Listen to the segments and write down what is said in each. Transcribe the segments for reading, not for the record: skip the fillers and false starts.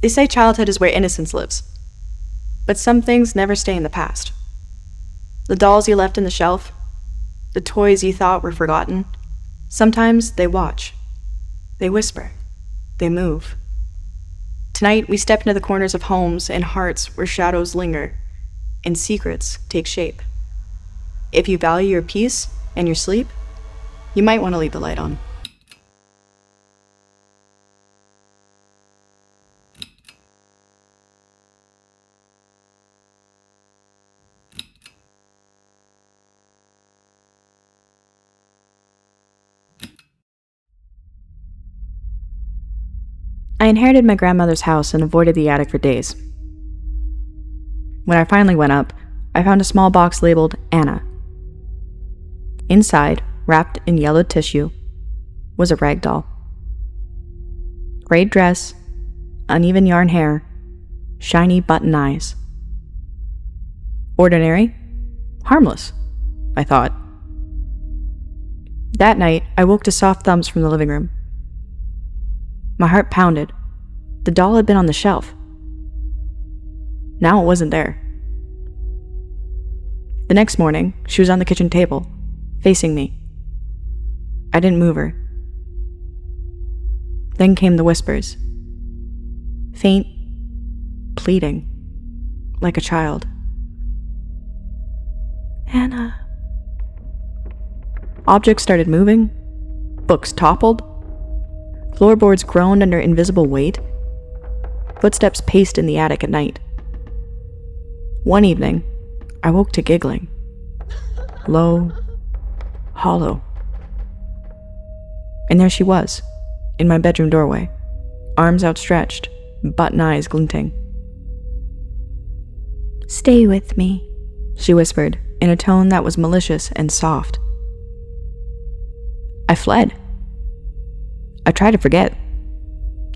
They say childhood is where innocence lives. But some things never stay in the past. The dolls you left in the shelf, the toys you thought were forgotten, sometimes they watch. They whisper. They move. Tonight, we step into the corners of homes and hearts where shadows linger and secrets take shape. If you value your peace and your sleep, you might want to leave the light on. I inherited my grandmother's house and avoided the attic for days. When I finally went up, I found a small box labeled Anna. Inside, wrapped in yellowed tissue, was a rag doll. Frayed dress, uneven yarn hair, shiny button eyes. Ordinary? Harmless, I thought. That night, I woke to soft thumps from the living room. My heart pounded. The doll had been on the shelf. Now it wasn't there. The next morning, she was on the kitchen table, facing me. I didn't move her. Then came the whispers. Faint, pleading, like a child. Anna. Objects started moving. Books toppled. Floorboards groaned under invisible weight. Footsteps paced in the attic at night. One evening, I woke to giggling. Low, hollow. And there she was, in my bedroom doorway, arms outstretched, button eyes glinting. "Stay with me," she whispered, in a tone that was malicious and soft. I fled. I tried to forget.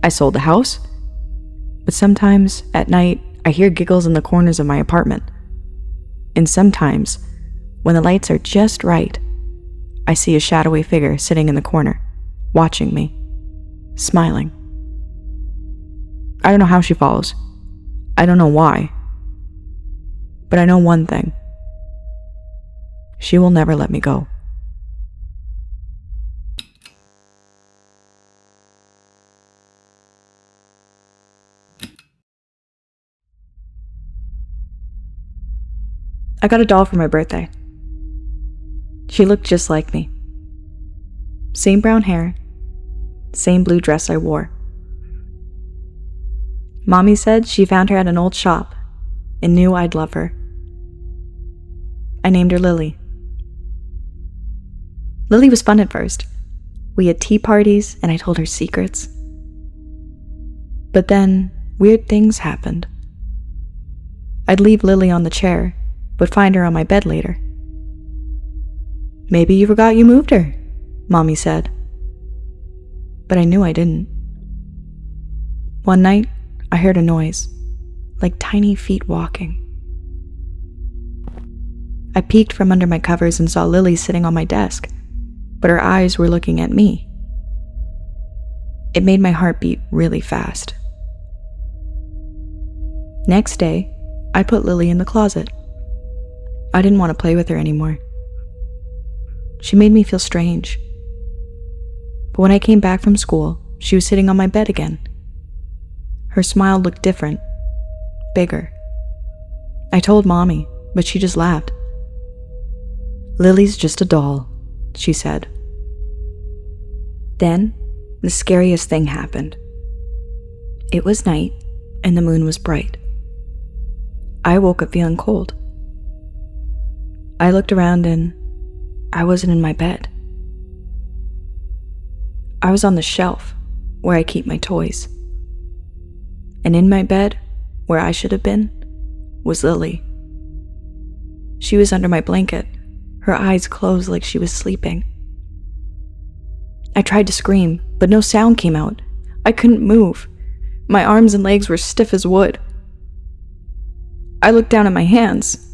I sold the house. But sometimes, at night, I hear giggles in the corners of my apartment. And sometimes, when the lights are just right, I see a shadowy figure sitting in the corner, watching me, smiling. I don't know how she follows. I don't know why. But I know one thing. She will never let me go. I got a doll for my birthday. She looked just like me. Same brown hair, same blue dress I wore. Mommy said she found her at an old shop and knew I'd love her. I named her Lily. Lily was fun at first. We had tea parties and I told her secrets. But then, weird things happened. I'd leave Lily on the chair, but find her on my bed later. "Maybe you forgot you moved her," Mommy said. But I knew I didn't. One night, I heard a noise, like tiny feet walking. I peeked from under my covers and saw Lily sitting on my desk, but her eyes were looking at me. It made my heart beat really fast. Next day, I put Lily in the closet. I didn't want to play with her anymore. She made me feel strange. But when I came back from school, she was sitting on my bed again. Her smile looked different, bigger. I told Mommy, but she just laughed. "Lily's just a doll," she said. Then, the scariest thing happened. It was night, and the moon was bright. I woke up feeling cold. I looked around and I wasn't in my bed. I was on the shelf where I keep my toys. And in my bed, where I should have been, was Lily. She was under my blanket, her eyes closed like she was sleeping. I tried to scream, but no sound came out. I couldn't move. My arms and legs were stiff as wood. I looked down at my hands.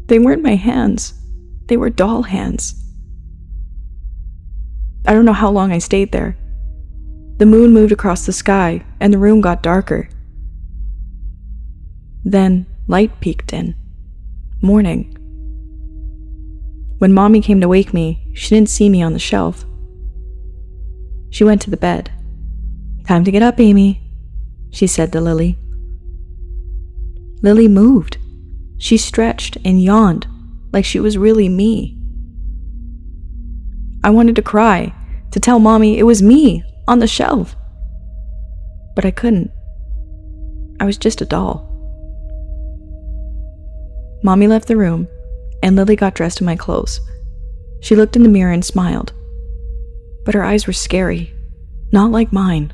They weren't my hands. They were doll hands. I don't know how long I stayed there. The moon moved across the sky, and the room got darker. Then light peeked in. Morning. When Mommy came to wake me, she didn't see me on the shelf. She went to the bed. "Time to get up, Amy," she said to Lily. Lily moved. She stretched and yawned like she was really me. I wanted to cry, to tell Mommy it was me on the shelf. But I couldn't. I was just a doll. Mommy left the room, and Lily got dressed in my clothes. She looked in the mirror and smiled. But her eyes were scary, not like mine.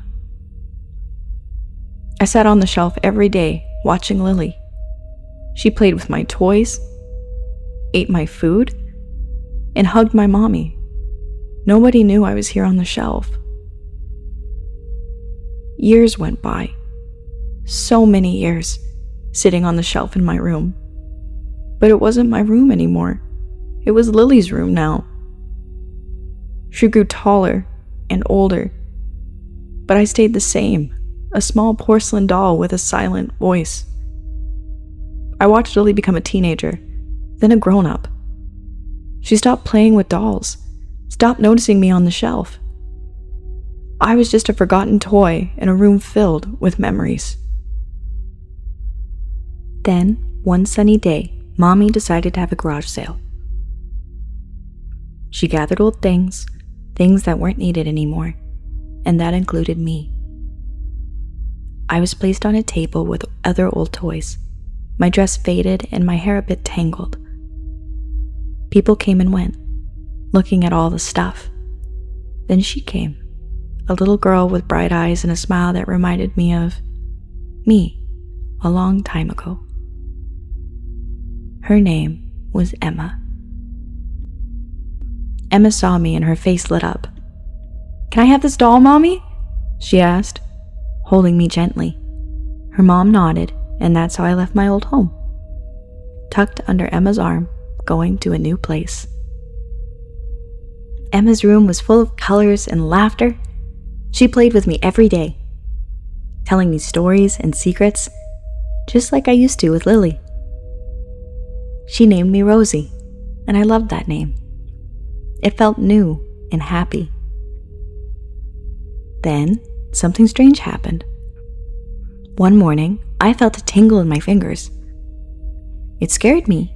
I sat on the shelf every day, watching Lily. She played with my toys, ate my food, and hugged my mommy. Nobody knew I was here on the shelf. Years went by. So many years, sitting on the shelf in my room. But it wasn't my room anymore. It was Lily's room now. She grew taller and older, but I stayed the same, a small porcelain doll with a silent voice. I watched Lily become a teenager, then a grown-up. She stopped playing with dolls, stopped noticing me on the shelf. I was just a forgotten toy in a room filled with memories. Then, one sunny day, Mommy decided to have a garage sale. She gathered old things that weren't needed anymore, and that included me. I was placed on a table with other old toys, my dress faded and my hair a bit tangled. People came and went, looking at all the stuff. Then she came, a little girl with bright eyes and a smile that reminded me of me a long time ago. Her name was Emma. Emma saw me and her face lit up. "Can I have this doll, Mommy?" she asked, holding me gently. Her mom nodded, and that's how I left my old home, tucked under Emma's arm, going to a new place. Emma's room was full of colors and laughter. She played with me every day, telling me stories and secrets, just like I used to with Lily. She named me Rosie, and I loved that name. It felt new and happy. Then, something strange happened. One morning, I felt a tingle in my fingers. It scared me,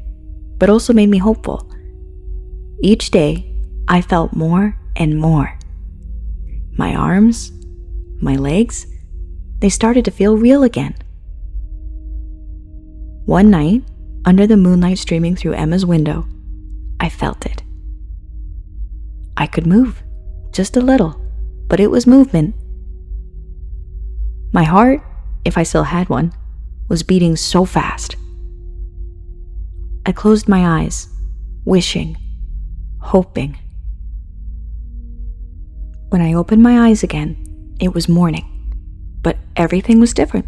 but also made me hopeful. Each day, I felt more and more. My arms, my legs, they started to feel real again. One night, under the moonlight streaming through Emma's window, I felt it. I could move, just a little, but it was movement. My heart, if I still had one, was beating so fast. I closed my eyes, wishing, hoping. When I opened my eyes again, it was morning, but everything was different.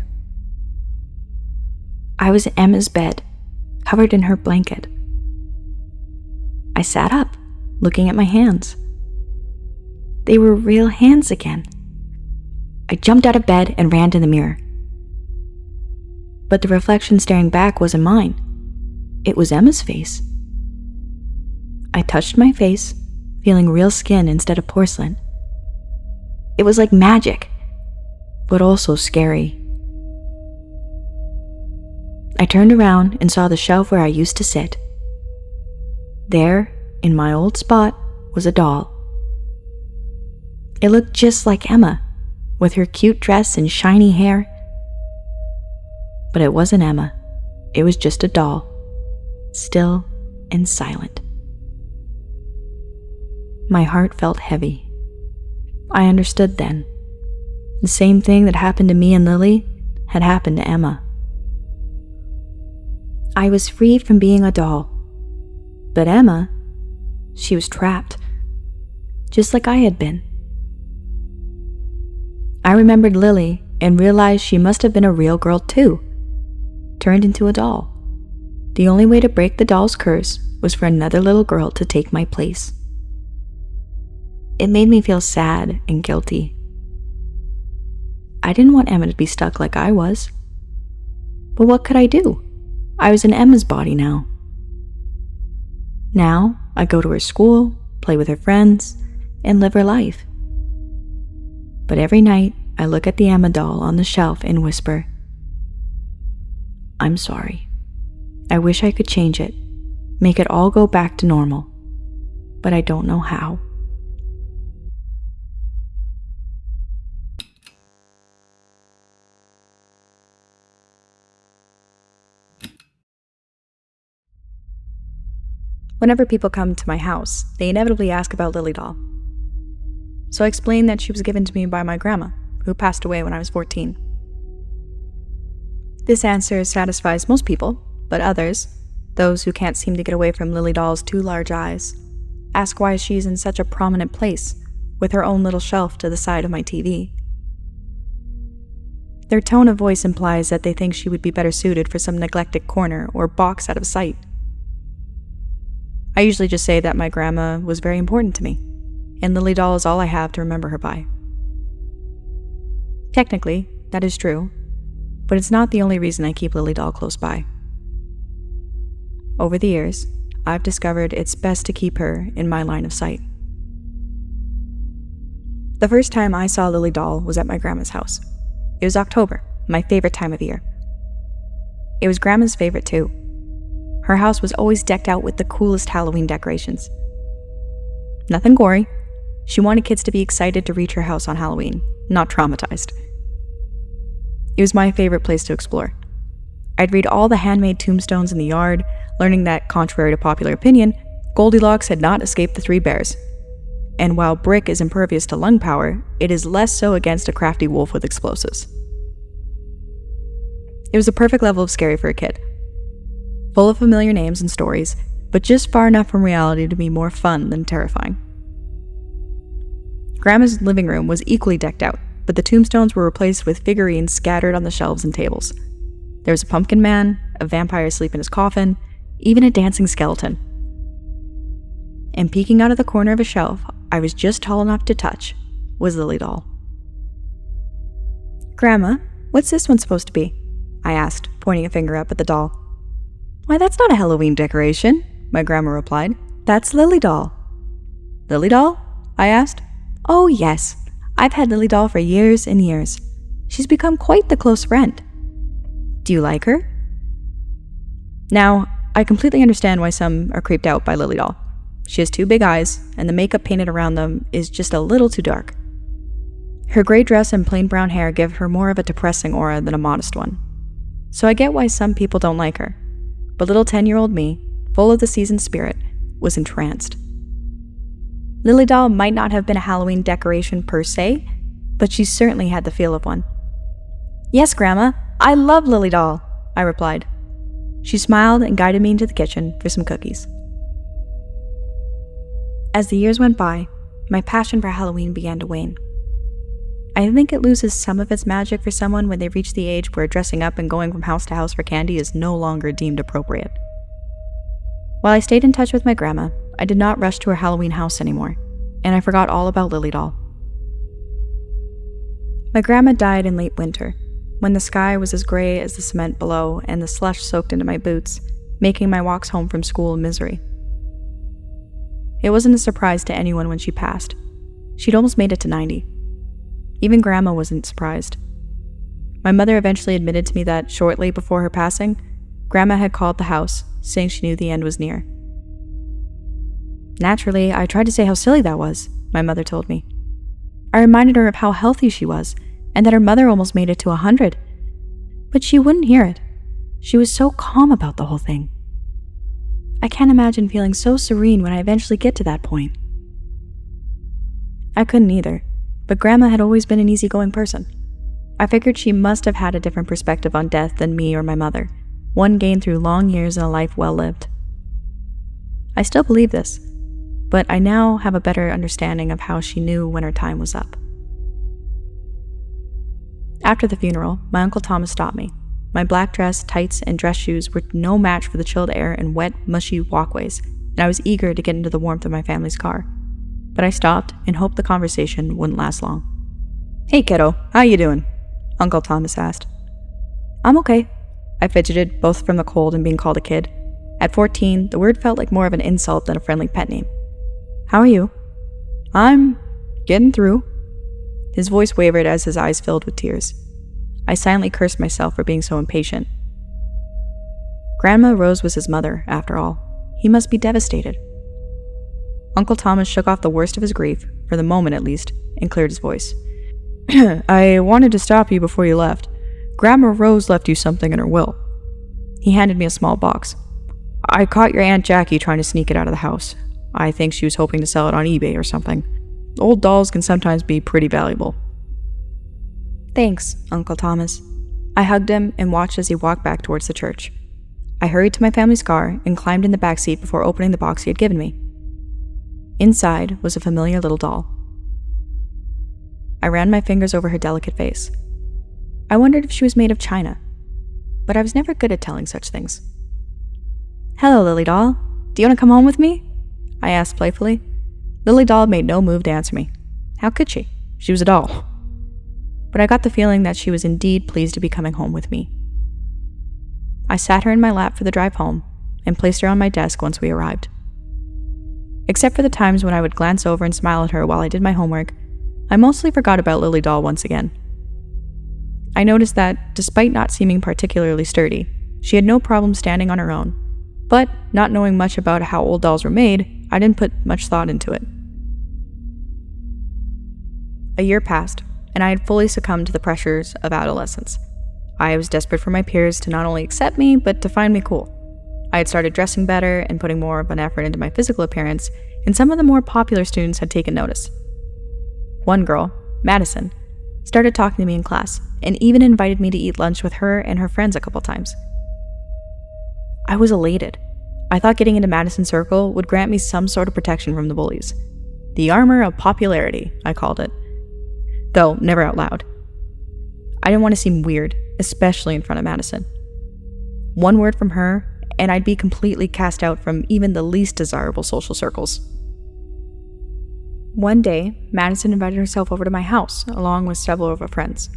I was in Emma's bed, covered in her blanket. I sat up, looking at my hands. They were real hands again. I jumped out of bed and ran to the mirror. But the reflection staring back wasn't mine. It was Emma's face. I touched my face, feeling real skin instead of porcelain. It was like magic, but also scary. I turned around and saw the shelf where I used to sit. There, in my old spot, was a doll. It looked just like Emma, with her cute dress and shiny hair. But it wasn't Emma. It was just a doll, still and silent. My heart felt heavy. I understood then. The same thing that happened to me and Lily had happened to Emma. I was free from being a doll. But Emma, she was trapped, just like I had been. I remembered Lily and realized she must have been a real girl too, turned into a doll. The only way to break the doll's curse was for another little girl to take my place. It made me feel sad and guilty. I didn't want Emma to be stuck like I was. But what could I do? I was in Emma's body now. Now, I go to her school, play with her friends, and live her life. But every night, I look at the Emma doll on the shelf and whisper, I'm sorry. I wish I could change it, make it all go back to normal, but I don't know how. Whenever people come to my house, they inevitably ask about Lily doll. So I explained that she was given to me by my grandma, who passed away when I was 14. This answer satisfies most people, but others, those who can't seem to get away from Lily doll's two large eyes, ask why she's in such a prominent place, with her own little shelf to the side of my TV. Their tone of voice implies that they think she would be better suited for some neglected corner or box out of sight. I usually just say that my grandma was very important to me, and Lily doll is all I have to remember her by. Technically, that is true, but it's not the only reason I keep Lily doll close by. Over the years, I've discovered it's best to keep her in my line of sight. The first time I saw Lily doll was at my grandma's house. It was October, my favorite time of year. It was Grandma's favorite too. Her house was always decked out with the coolest Halloween decorations. Nothing gory. She wanted kids to be excited to reach her house on Halloween, not traumatized. It was my favorite place to explore. I'd read all the handmade tombstones in the yard, learning that, contrary to popular opinion, Goldilocks had not escaped the three bears. And while brick is impervious to lung power, it is less so against a crafty wolf with explosives. It was the perfect level of scary for a kid. Full of familiar names and stories, but just far enough from reality to be more fun than terrifying. Grandma's living room was equally decked out, but the tombstones were replaced with figurines scattered on the shelves and tables. There was a pumpkin man, a vampire asleep in his coffin, even a dancing skeleton. And peeking out of the corner of a shelf I was just tall enough to touch was Lily doll. "Grandma, what's this one supposed to be?" I asked, pointing a finger up at the doll. "Why, that's not a Halloween decoration," my grandma replied. "That's Lily doll." "Lily doll?" I asked. "Oh, yes. I've had Lily doll for years and years. She's become quite the close friend. Do you like her?" Now, I completely understand why some are creeped out by Lily doll. She has two big eyes, and the makeup painted around them is just a little too dark. Her gray dress and plain brown hair give her more of a depressing aura than a modest one. So I get why some people don't like her. But little 10-year-old me, full of the seasoned spirit, was entranced. Lily doll might not have been a Halloween decoration per se, but she certainly had the feel of one. "Yes, Grandma, I love Lily doll," I replied. She smiled and guided me into the kitchen for some cookies. As the years went by, my passion for Halloween began to wane. I think it loses some of its magic for someone when they reach the age where dressing up and going from house to house for candy is no longer deemed appropriate. While I stayed in touch with my grandma, I did not rush to her Halloween house anymore, and I forgot all about Lily doll. My grandma died in late winter, when the sky was as gray as the cement below and the slush soaked into my boots, making my walks home from school a misery. It wasn't a surprise to anyone when she passed. She'd almost made it to 90. Even Grandma wasn't surprised. My mother eventually admitted to me that shortly before her passing, Grandma had called the house, saying she knew the end was near. Naturally, I tried to say how silly that was, my mother told me. I reminded her of how healthy she was, and that her mother almost made it to 100. But she wouldn't hear it. She was so calm about the whole thing. I can't imagine feeling so serene when I eventually get to that point. I couldn't either, but Grandma had always been an easygoing person. I figured she must have had a different perspective on death than me or my mother, one gained through long years and a life well lived. I still believe this, but I now have a better understanding of how she knew when her time was up. After the funeral, my Uncle Thomas stopped me. My black dress, tights, and dress shoes were no match for the chilled air and wet, mushy walkways, and I was eager to get into the warmth of my family's car. But I stopped and hoped the conversation wouldn't last long. "Hey kiddo, how you doing?" Uncle Thomas asked. "I'm okay. I fidgeted, both from the cold and being called a kid. At 14, the word felt like more of an insult than a friendly pet name. How are you? I'm getting through. His voice wavered as his eyes filled with tears. I silently cursed myself for being so impatient. Grandma Rose was his mother, after all. He must be devastated. Uncle Thomas shook off the worst of his grief, for the moment at least, and cleared his voice. I wanted to stop you before you left. Grandma Rose left you something in her will. He handed me a small box. I caught your Aunt Jackie trying to sneak it out of the house. I think she was hoping to sell it on eBay or something. Old dolls can sometimes be pretty valuable. Thanks, Uncle Thomas. I hugged him and watched as he walked back towards the church. I hurried to my family's car and climbed in the back seat before opening the box he had given me. Inside was a familiar little doll. I ran my fingers over her delicate face. I wondered if she was made of china, but I was never good at telling such things. Hello, Lily Doll. Do you want to come home with me? I asked playfully. Lily Doll made no move to answer me. How could she? She was a doll. But I got the feeling that she was indeed pleased to be coming home with me. I sat her in my lap for the drive home and placed her on my desk once we arrived. Except for the times when I would glance over and smile at her while I did my homework, I mostly forgot about Lily Doll once again. I noticed that, despite not seeming particularly sturdy, she had no problem standing on her own, but not knowing much about how old dolls were made, I didn't put much thought into it. A year passed, and I had fully succumbed to the pressures of adolescence. I was desperate for my peers to not only accept me, but to find me cool. I had started dressing better and putting more of an effort into my physical appearance, and some of the more popular students had taken notice. One girl, Madison, started talking to me in class, and even invited me to eat lunch with her and her friends a couple times. I was elated. I thought getting into Madison's circle would grant me some sort of protection from the bullies. The armor of popularity, I called it. Though never out loud. I didn't want to seem weird, especially in front of Madison. One word from her, and I'd be completely cast out from even the least desirable social circles. One day, Madison invited herself over to my house, along with several of her friends.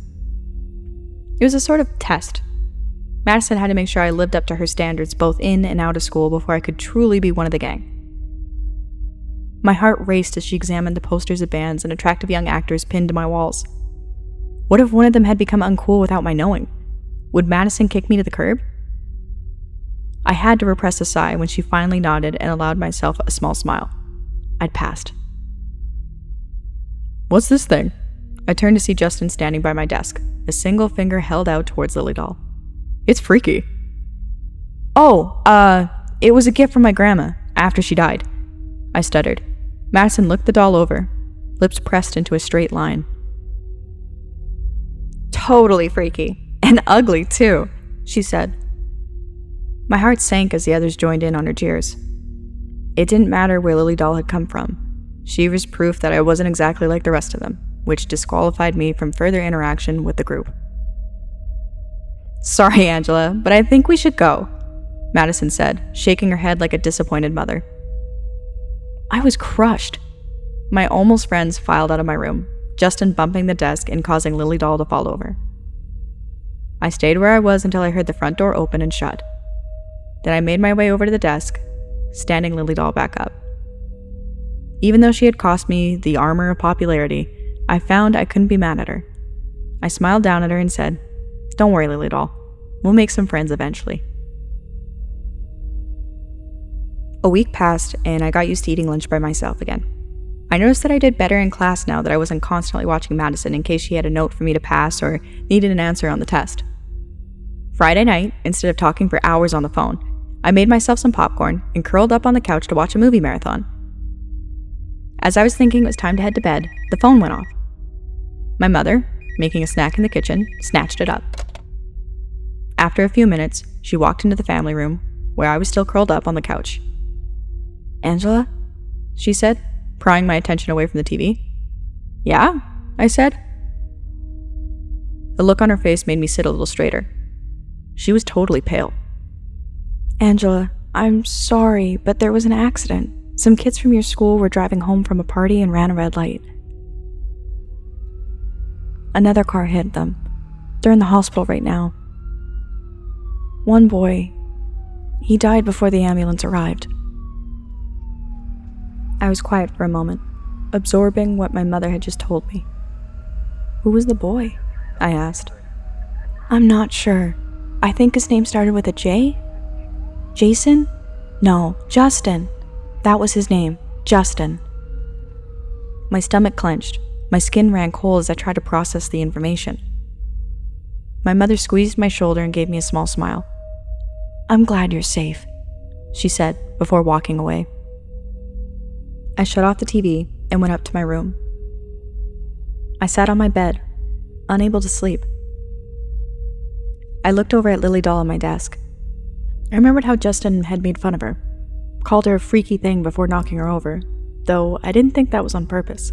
It was a sort of test. Madison had to make sure I lived up to her standards both in and out of school before I could truly be one of the gang. My heart raced as she examined the posters of bands and attractive young actors pinned to my walls. What if one of them had become uncool without my knowing? Would Madison kick me to the curb? I had to repress a sigh when she finally nodded and allowed myself a small smile. I'd passed. What's this thing? I turned to see Justin standing by my desk, a single finger held out towards Lily Doll. It's freaky. Oh, it was a gift from my grandma, after she died. I stuttered. Madison looked the doll over, lips pressed into a straight line. Totally freaky. And ugly, too, she said. My heart sank as the others joined in on her jeers. It didn't matter where Lily Doll had come from. She was proof that I wasn't exactly like the rest of them, which disqualified me from further interaction with the group. Sorry, Angela, but I think we should go, Madison said, shaking her head like a disappointed mother. I was crushed. My almost friends filed out of my room, Justin bumping the desk and causing Lily Doll to fall over. I stayed where I was until I heard the front door open and shut. Then I made my way over to the desk, standing Lily Doll back up. Even though she had cost me the armor of popularity, I found I couldn't be mad at her. I smiled down at her and said, "Don't worry, Lily Doll. We'll make some friends eventually." A week passed, and I got used to eating lunch by myself again. I noticed that I did better in class now that I wasn't constantly watching Madison in case she had a note for me to pass or needed an answer on the test. Friday night, instead of talking for hours on the phone, I made myself some popcorn and curled up on the couch to watch a movie marathon. As I was thinking it was time to head to bed, the phone went off. My mother, making a snack in the kitchen, snatched it up. After a few minutes, she walked into the family room, where I was still curled up on the couch. "Angela?" she said, prying my attention away from the TV. "Yeah?" I said. The look on her face made me sit a little straighter. She was totally pale. "Angela, I'm sorry, but there was an accident. Some kids from your school were driving home from a party and ran a red light. Another car hit them. They're in the hospital right now." One boy. He died before the ambulance arrived. I was quiet for a moment, absorbing what my mother had just told me. Who was the boy? I asked. I'm not sure. I think his name started with a J? Jason? No, Justin. That was his name, Justin. My stomach clenched. My skin ran cold as I tried to process the information. My mother squeezed my shoulder and gave me a small smile. I'm glad you're safe, she said before walking away. I shut off the TV and went up to my room. I sat on my bed, unable to sleep. I looked over at Lily Doll on my desk. I remembered how Justin had made fun of her, called her a freaky thing before knocking her over, though I didn't think that was on purpose.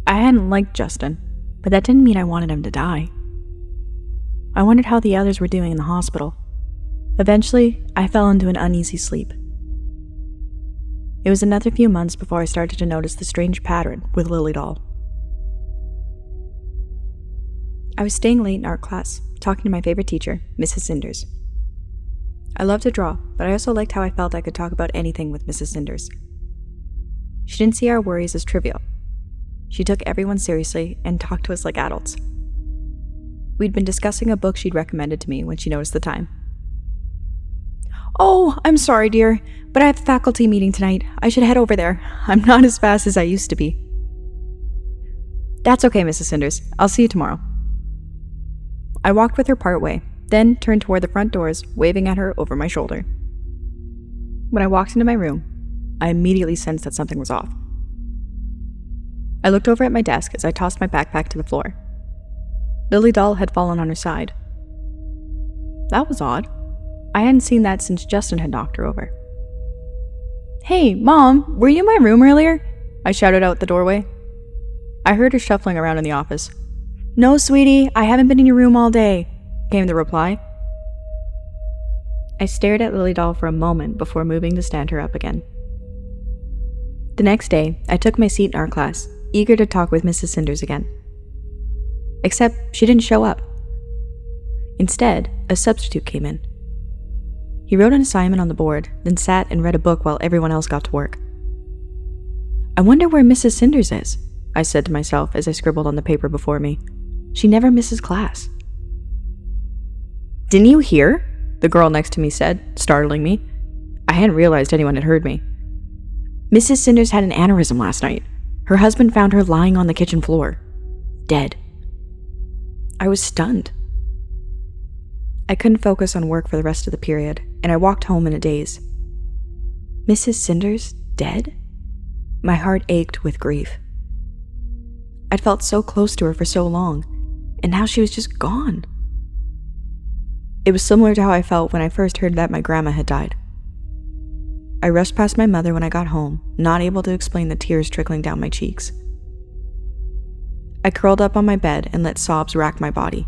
I hadn't liked Justin, but that didn't mean I wanted him to die. I wondered how the others were doing in the hospital. Eventually, I fell into an uneasy sleep. It was another few months before I started to notice the strange pattern with Lily Doll. I was staying late in art class, talking to my favorite teacher, Mrs. Cinders. I loved to draw, but I also liked how I felt I could talk about anything with Mrs. Cinders. She didn't see our worries as trivial. She took everyone seriously and talked to us like adults. We'd been discussing a book she'd recommended to me when she noticed the time. Oh, I'm sorry, dear, but I have a faculty meeting tonight. I should head over there. I'm not as fast as I used to be. That's okay, Mrs. Cinders. I'll see you tomorrow. I walked with her part way, then turned toward the front doors, waving at her over my shoulder. When I walked into my room, I immediately sensed that something was off. I looked over at my desk as I tossed my backpack to the floor. Lily Doll had fallen on her side. That was odd. I hadn't seen that since Justin had knocked her over. Hey, Mom, were you in my room earlier? I shouted out the doorway. I heard her shuffling around in the office. No, sweetie, I haven't been in your room all day, came the reply. I stared at Lily Doll for a moment before moving to stand her up again. The next day, I took my seat in art class, eager to talk with Mrs. Cinders again. Except she didn't show up. Instead, a substitute came in. He wrote an assignment on the board, then sat and read a book while everyone else got to work. I wonder where Mrs. Cinders is, I said to myself as I scribbled on the paper before me. She never misses class. Didn't you hear? The girl next to me said, startling me. I hadn't realized anyone had heard me. Mrs. Cinders had an aneurysm last night. Her husband found her lying on the kitchen floor, dead. I was stunned. I couldn't focus on work for the rest of the period, and I walked home in a daze. Mrs. Cinders dead? My heart ached with grief. I'd felt so close to her for so long, and now she was just gone. It was similar to how I felt when I first heard that my grandma had died. I rushed past my mother when I got home, not able to explain the tears trickling down my cheeks. I curled up on my bed and let sobs rack my body.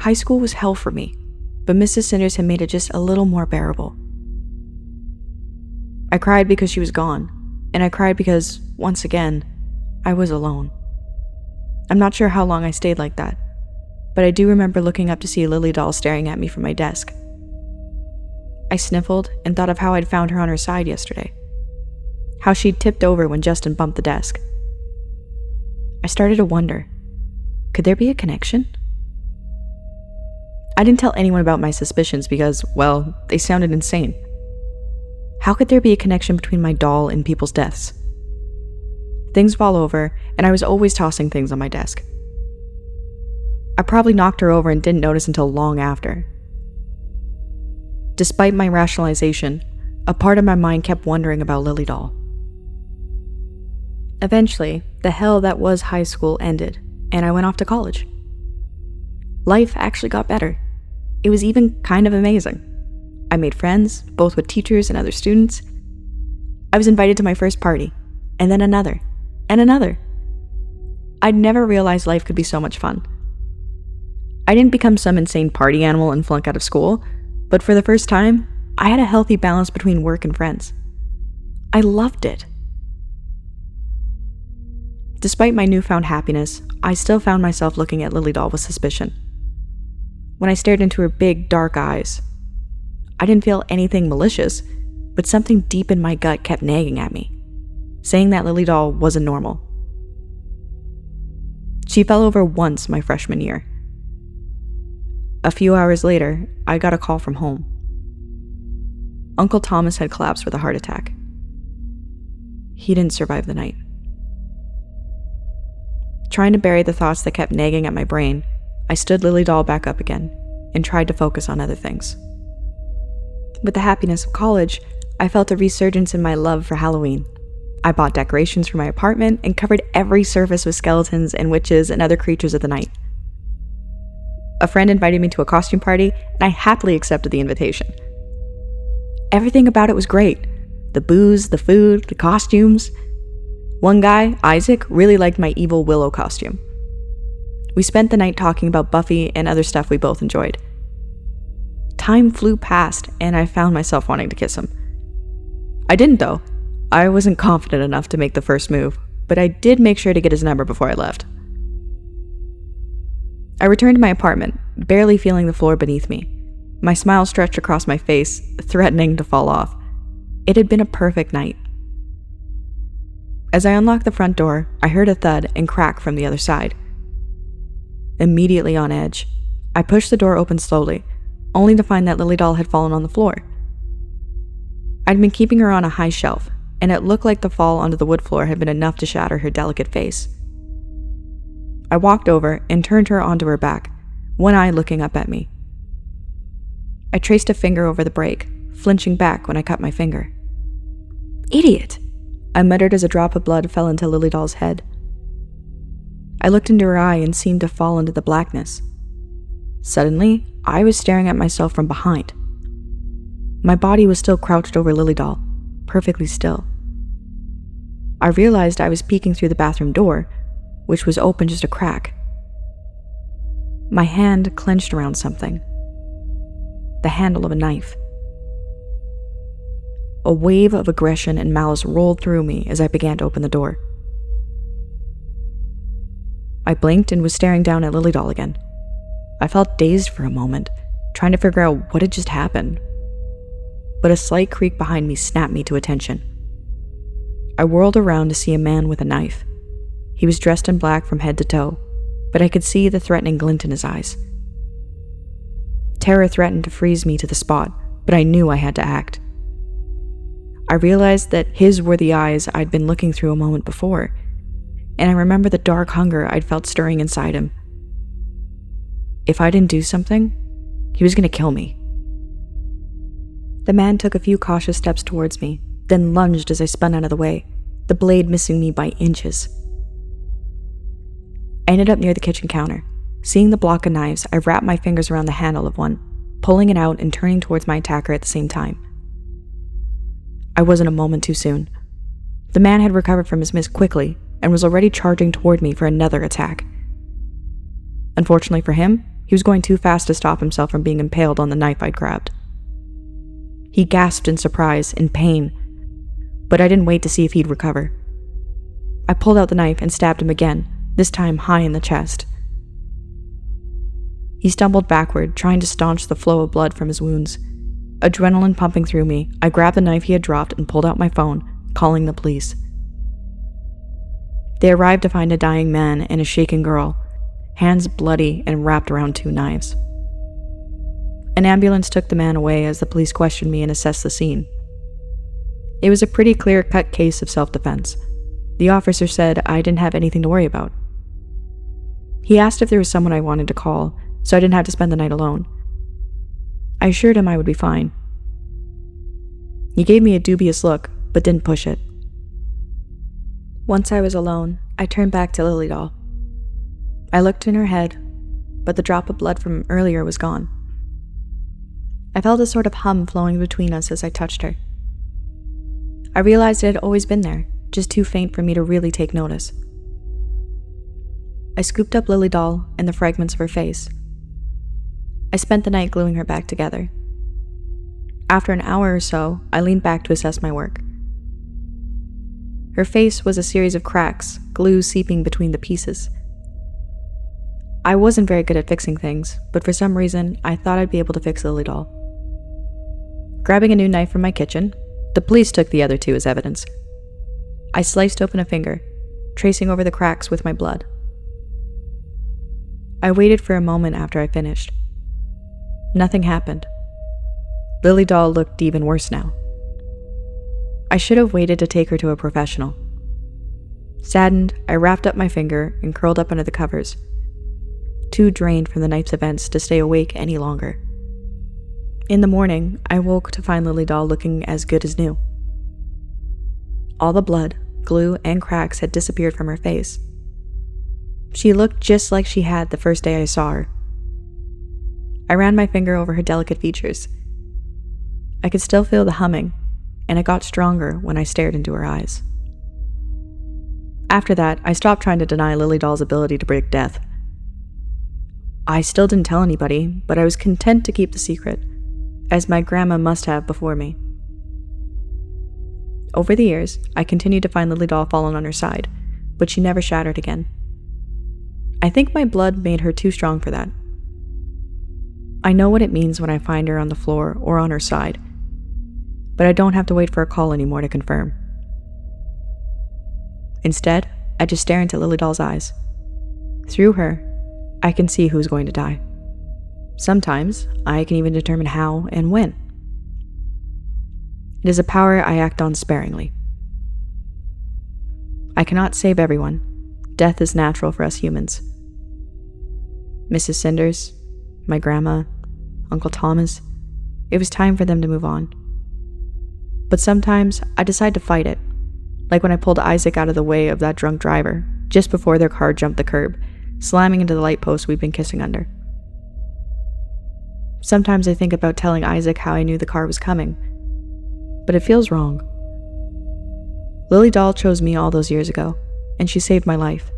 High school was hell for me, but Mrs. Cinders had made it just a little more bearable. I cried because she was gone, and I cried because, once again, I was alone. I'm not sure how long I stayed like that, but I do remember looking up to see Lily Doll staring at me from my desk. I sniffled and thought of how I'd found her on her side yesterday, how she'd tipped over when Justin bumped the desk. I started to wonder, could there be a connection? I didn't tell anyone about my suspicions because, well, they sounded insane. How could there be a connection between my doll and people's deaths? Things fall over, and I was always tossing things on my desk. I probably knocked her over and didn't notice until long after. Despite my rationalization, a part of my mind kept wondering about Lily Doll. Eventually, the hell that was high school ended, and I went off to college. Life actually got better. It was even kind of amazing. I made friends, both with teachers and other students. I was invited to my first party, and then another, and another. I'd never realized life could be so much fun. I didn't become some insane party animal and flunk out of school, but for the first time, I had a healthy balance between work and friends. I loved it. Despite my newfound happiness, I still found myself looking at Lily Doll with suspicion. when I stared into her big, dark eyes. I didn't feel anything malicious, but something deep in my gut kept nagging at me, saying that Lily doll wasn't normal. She fell over once my freshman year. A few hours later, I got a call from home. Uncle Thomas had collapsed with a heart attack. He didn't survive the night. Trying to bury the thoughts that kept nagging at my brain, I stood Lily doll back up again and tried to focus on other things. With the happiness of college, I felt a resurgence in my love for Halloween. I bought decorations for my apartment and covered every surface with skeletons and witches and other creatures of the night. A friend invited me to a costume party, and I happily accepted the invitation. Everything about it was great. The booze, the food, the costumes. One guy, Isaac, really liked my evil Willow costume. We spent the night talking about Buffy and other stuff we both enjoyed. Time flew past, and I found myself wanting to kiss him. I didn't, though. I wasn't confident enough to make the first move, but I did make sure to get his number before I left. I returned to my apartment, barely feeling the floor beneath me. My smile stretched across my face, threatening to fall off. It had been a perfect night. As I unlocked the front door, I heard a thud and crack from the other side. Immediately on edge, I pushed the door open slowly, only to find that Lily doll had fallen on the floor. I'd been keeping her on a high shelf, and it looked like the fall onto the wood floor had been enough to shatter her delicate face. I walked over and turned her onto her back, one eye looking up at me. I traced a finger over the break, flinching back when I cut my finger. "Idiot!" I muttered as a drop of blood fell into Lily doll's head. I looked into her eye and seemed to fall into the blackness. Suddenly, I was staring at myself from behind. My body was still crouched over Lily doll, perfectly still. I realized I was peeking through the bathroom door, which was open just a crack. My hand clenched around something. The handle of a knife. A wave of aggression and malice rolled through me as I began to open the door. I blinked and was staring down at Lily doll again. I felt dazed for a moment, trying to figure out what had just happened. But a slight creak behind me snapped me to attention. I whirled around to see a man with a knife. He was dressed in black from head to toe, but I could see the threatening glint in his eyes. Terror threatened to freeze me to the spot, but I knew I had to act. I realized that his were the eyes I'd been looking through a moment before, and I remember the dark hunger I'd felt stirring inside him. If I didn't do something, he was going to kill me. The man took a few cautious steps towards me, then lunged as I spun out of the way, the blade missing me by inches. I ended up near the kitchen counter. Seeing the block of knives, I wrapped my fingers around the handle of one, pulling it out and turning towards my attacker at the same time. I wasn't a moment too soon. The man had recovered from his miss quickly and was already charging toward me for another attack. Unfortunately for him, he was going too fast to stop himself from being impaled on the knife I'd grabbed. He gasped in surprise, in pain, but I didn't wait to see if he'd recover. I pulled out the knife and stabbed him again, this time high in the chest. He stumbled backward, trying to staunch the flow of blood from his wounds. Adrenaline pumping through me, I grabbed the knife he had dropped and pulled out my phone, calling the police. They arrived to find a dying man and a shaken girl, hands bloody and wrapped around 2 knives. An ambulance took the man away as the police questioned me and assessed the scene. It was a pretty clear-cut case of self-defense. The officer said I didn't have anything to worry about. He asked if there was someone I wanted to call, so I didn't have to spend the night alone. I assured him I would be fine. He gave me a dubious look, but didn't push it. Once I was alone, I turned back to Lily doll. I looked in her head, but the drop of blood from earlier was gone. I felt a sort of hum flowing between us as I touched her. I realized it had always been there, just too faint for me to really take notice. I scooped up Lily doll and the fragments of her face. I spent the night gluing her back together. After an hour or so, I leaned back to assess my work. Her face was a series of cracks, glue seeping between the pieces. I wasn't very good at fixing things, but for some reason, I thought I'd be able to fix Lily Doll. Grabbing a new knife from my kitchen, the police took the other two as evidence. I sliced open a finger, tracing over the cracks with my blood. I waited for a moment after I finished. Nothing happened. Lily Doll looked even worse now. I should have waited to take her to a professional. Saddened, I wrapped up my finger and curled up under the covers, too drained from the night's events to stay awake any longer. In the morning, I woke to find Lily Doll looking as good as new. All the blood, glue, and cracks had disappeared from her face. She looked just like she had the first day I saw her. I ran my finger over her delicate features. I could still feel the humming, and it got stronger when I stared into her eyes. After that, I stopped trying to deny Lily Doll's ability to predict death. I still didn't tell anybody, but I was content to keep the secret, as my grandma must have before me. Over the years, I continued to find Lily Doll fallen on her side, but she never shattered again. I think my blood made her too strong for that. I know what it means when I find her on the floor or on her side, but I don't have to wait for a call anymore to confirm. Instead, I just stare into Lily Doll's eyes. Through her, I can see who's going to die. Sometimes, I can even determine how and when. It is a power I act on sparingly. I cannot save everyone. Death is natural for us humans. Mrs. Cinders, my grandma, Uncle Thomas, it was time for them to move on. But sometimes I decide to fight it, like when I pulled Isaac out of the way of that drunk driver just before their car jumped the curb, slamming into the light post we'd been kissing under. Sometimes I think about telling Isaac how I knew the car was coming, but it feels wrong. Lily Doll chose me all those years ago, and she saved my life.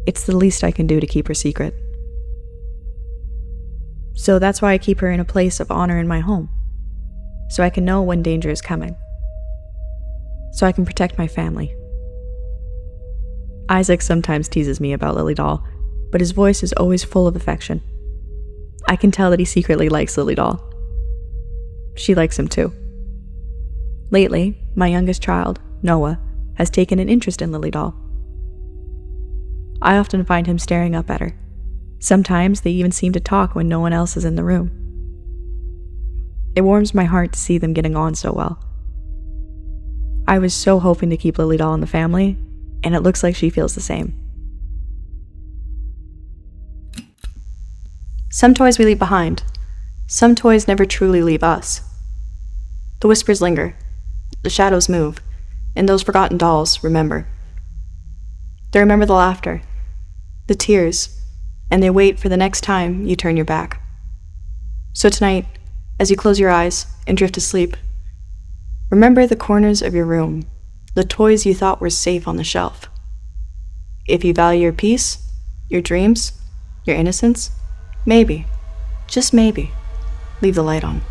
It's the least I can do to keep her secret. So that's why I keep her in a place of honor in my home, so I can know when danger is coming, so I can protect my family. Isaac sometimes teases me about Lily Doll, but his voice is always full of affection. I can tell that he secretly likes Lily Doll. She likes him too. Lately, my youngest child, Noah, has taken an interest in Lily Doll. I often find him staring up at her. Sometimes they even seem to talk when no one else is in the room. It warms my heart to see them getting on so well. I was so hoping to keep Lily Doll in the family, and it looks like she feels the same. Some toys we leave behind. Some toys never truly leave us. The whispers linger, the shadows move, and those forgotten dolls remember. They remember the laughter, the tears, and they wait for the next time you turn your back. So tonight, as you close your eyes and drift to sleep, remember the corners of your room, the toys you thought were safe on the shelf. If you value your peace, your dreams, your innocence, maybe, just maybe, leave the light on.